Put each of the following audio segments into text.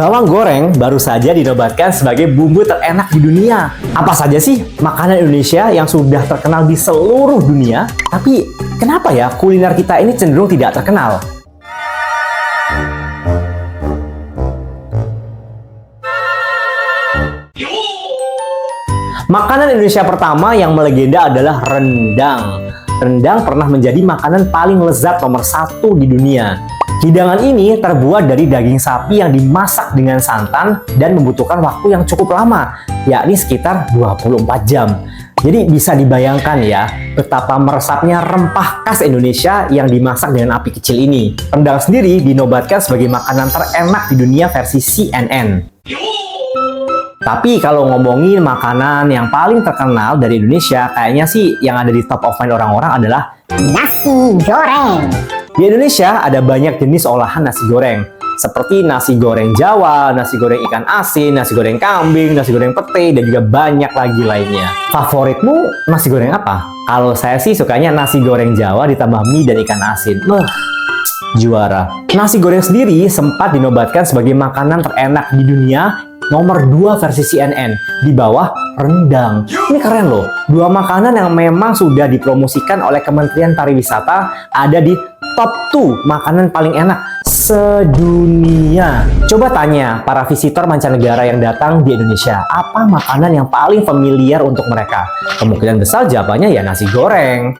Bawang goreng baru saja dinobatkan sebagai bumbu terenak di dunia. Apa saja sih makanan Indonesia yang sudah terkenal di seluruh dunia? Tapi kenapa ya kuliner kita ini cenderung tidak terkenal? Makanan Indonesia pertama yang melegenda adalah rendang. Rendang pernah menjadi makanan paling lezat nomor 1 di dunia. Hidangan ini terbuat dari daging sapi yang dimasak dengan santan dan membutuhkan waktu yang cukup lama, yakni sekitar 24 jam. Jadi bisa dibayangkan ya, betapa meresapnya rempah khas Indonesia yang dimasak dengan api kecil ini. Rendang sendiri dinobatkan sebagai makanan terenak di dunia versi CNN. Tapi kalau ngomongin makanan yang paling terkenal dari Indonesia, kayaknya sih yang ada di top of mind orang-orang adalah nasi goreng. Di Indonesia ada banyak jenis olahan nasi goreng, seperti nasi goreng Jawa, nasi goreng ikan asin, nasi goreng kambing, nasi goreng pete, dan juga banyak lagi lainnya. Favoritmu nasi goreng apa? Kalau saya sih sukanya nasi goreng Jawa ditambah mie dan ikan asin. Juara. Nasi goreng sendiri sempat dinobatkan sebagai makanan terenak di dunia nomor 2 versi CNN, di bawah rendang. Ini keren loh, 2 makanan yang memang sudah dipromosikan oleh Kementerian Pariwisata ada di top 2 makanan paling enak sedunia. Coba tanya para visitor mancanegara yang datang di Indonesia, apa makanan yang paling familiar untuk mereka? Kemungkinan besar jawabannya ya nasi goreng.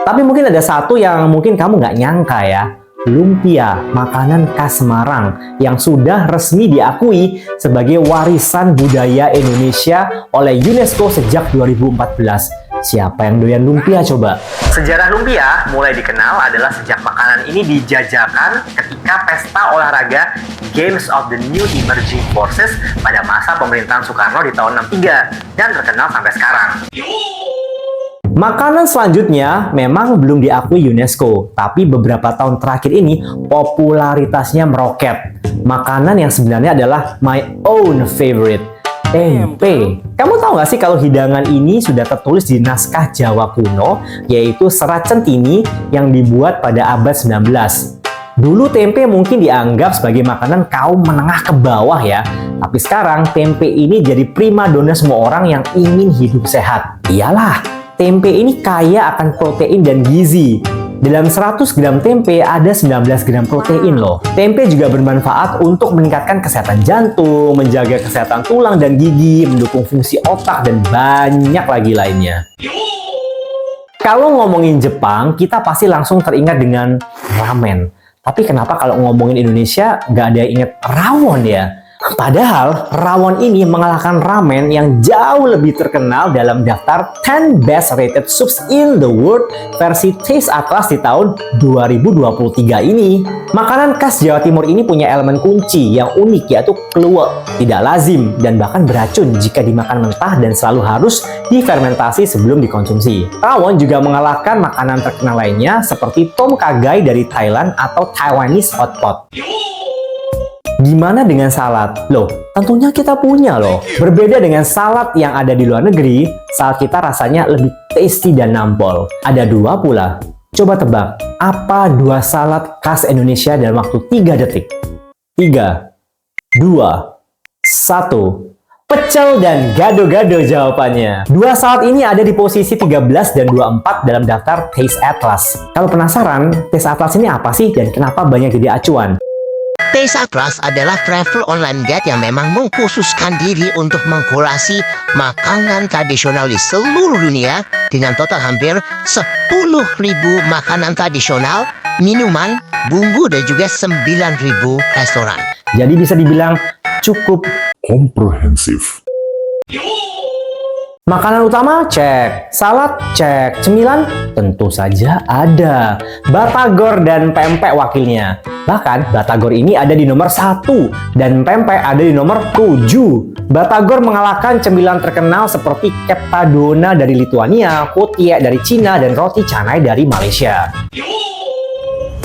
Tapi mungkin ada satu yang mungkin kamu nggak nyangka ya. Lumpia, makanan khas Semarang yang sudah resmi diakui sebagai warisan budaya Indonesia oleh UNESCO sejak 2014. Siapa yang doyan lumpia coba? Sejarah lumpia mulai dikenal adalah sejak makanan ini dijajakan ketika pesta olahraga Games of the New Emerging Forces pada masa pemerintahan Soekarno di tahun 63 dan terkenal sampai sekarang. Makanan selanjutnya memang belum diakui UNESCO, tapi beberapa tahun terakhir ini popularitasnya meroket. Makanan yang sebenarnya adalah my own favorite, tempe. Kamu tahu nggak sih kalau hidangan ini sudah tertulis di naskah Jawa kuno, yaitu Serat Centini yang dibuat pada abad 19. Dulu tempe mungkin dianggap sebagai makanan kaum menengah ke bawah ya, tapi sekarang tempe ini jadi primadona semua orang yang ingin hidup sehat. Iyalah, tempe ini kaya akan protein dan gizi. Dalam 100 gram tempe ada 19 gram protein loh. Tempe juga bermanfaat untuk meningkatkan kesehatan jantung, menjaga kesehatan tulang dan gigi, mendukung fungsi otak, dan banyak lagi lainnya. Kalau ngomongin Jepang, kita pasti langsung teringat dengan ramen. Tapi kenapa kalau ngomongin Indonesia nggak ada yang ingat rawon ya? Padahal rawon ini mengalahkan ramen yang jauh lebih terkenal dalam daftar 10 best rated soups in the world versi Taste Atlas di tahun 2023 ini. Makanan khas Jawa Timur ini punya elemen kunci yang unik, yaitu kluwek, tidak lazim dan bahkan beracun jika dimakan mentah dan selalu harus difermentasi sebelum dikonsumsi. Rawon juga mengalahkan makanan terkenal lainnya seperti tom kha gai dari Thailand atau Taiwanese hot pot. Gimana dengan salad? Loh, tentunya kita punya loh. Berbeda dengan salad yang ada di luar negeri, salad kita rasanya lebih tasty dan nampol. Ada 2 pula. Coba tebak, apa 2 salad khas Indonesia dalam waktu 3 detik? 3, 2, 1. Pecel dan gado-gado jawabannya. 2 salad ini ada di posisi 13 dan 24 dalam daftar Taste Atlas. Kalau penasaran, Taste Atlas ini apa sih dan kenapa banyak jadi acuan? Taste Atlas adalah travel online guide yang memang mengkhususkan diri untuk mengkurasi makanan tradisional di seluruh dunia dengan total hampir 10.000 makanan tradisional, minuman, bumbu, dan juga 9.000 restoran. Jadi bisa dibilang cukup komprehensif. Makanan utama cek, salad cek, cemilan tentu saja ada. Batagor dan pempek wakilnya. Bahkan Batagor ini ada di nomor 1 dan pempek ada di nomor 7. Batagor mengalahkan cemilan terkenal seperti Keptadona dari Lituania, Kotie dari Cina, dan roti canai dari Malaysia.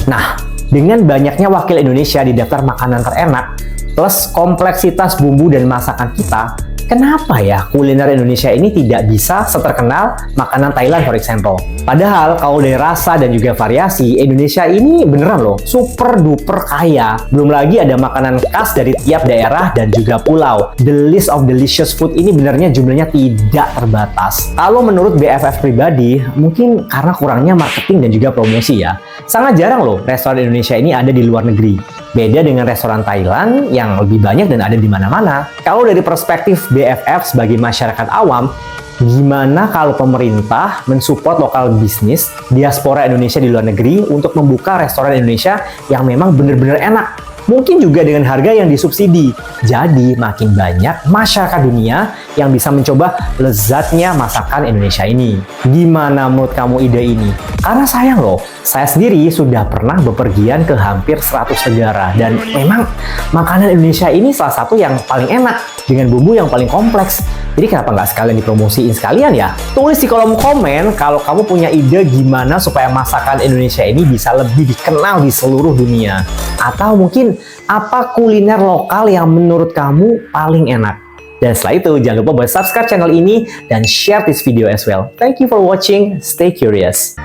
Nah, dengan banyaknya wakil Indonesia di daftar makanan terenak, plus kompleksitas bumbu dan masakan kita, kenapa ya kuliner Indonesia ini tidak bisa seterkenal makanan Thailand for example? Padahal kalau dari rasa dan juga variasi, Indonesia ini beneran loh super duper kaya. Belum lagi ada makanan khas dari tiap daerah dan juga pulau. The list of delicious food ini benernya jumlahnya tidak terbatas. Kalau menurut BFF pribadi, mungkin karena kurangnya marketing dan juga promosi ya. Sangat jarang loh restoran Indonesia ini ada di luar negeri. Beda dengan restoran Thailand yang lebih banyak dan ada di mana-mana. Kalau dari perspektif BFF sebagai masyarakat awam, gimana kalau pemerintah mensupport lokal bisnis diaspora Indonesia di luar negeri untuk membuka restoran Indonesia yang memang benar-benar enak? Mungkin juga dengan harga yang disubsidi. Jadi makin banyak masyarakat dunia yang bisa mencoba lezatnya masakan Indonesia ini. Gimana menurut kamu ide ini? Karena sayang loh, saya sendiri sudah pernah bepergian ke hampir 100 negara. Dan memang makanan Indonesia ini salah satu yang paling enak dengan bumbu yang paling kompleks. Jadi kenapa nggak sekalian dipromosiin sekalian ya? Tulis di kolom komen kalau kamu punya ide gimana supaya masakan Indonesia ini bisa lebih dikenal di seluruh dunia. Atau mungkin apa kuliner lokal yang menurut kamu paling enak. Dan setelah itu jangan lupa buat subscribe channel ini dan share this video as well. Thank you for watching. Stay curious.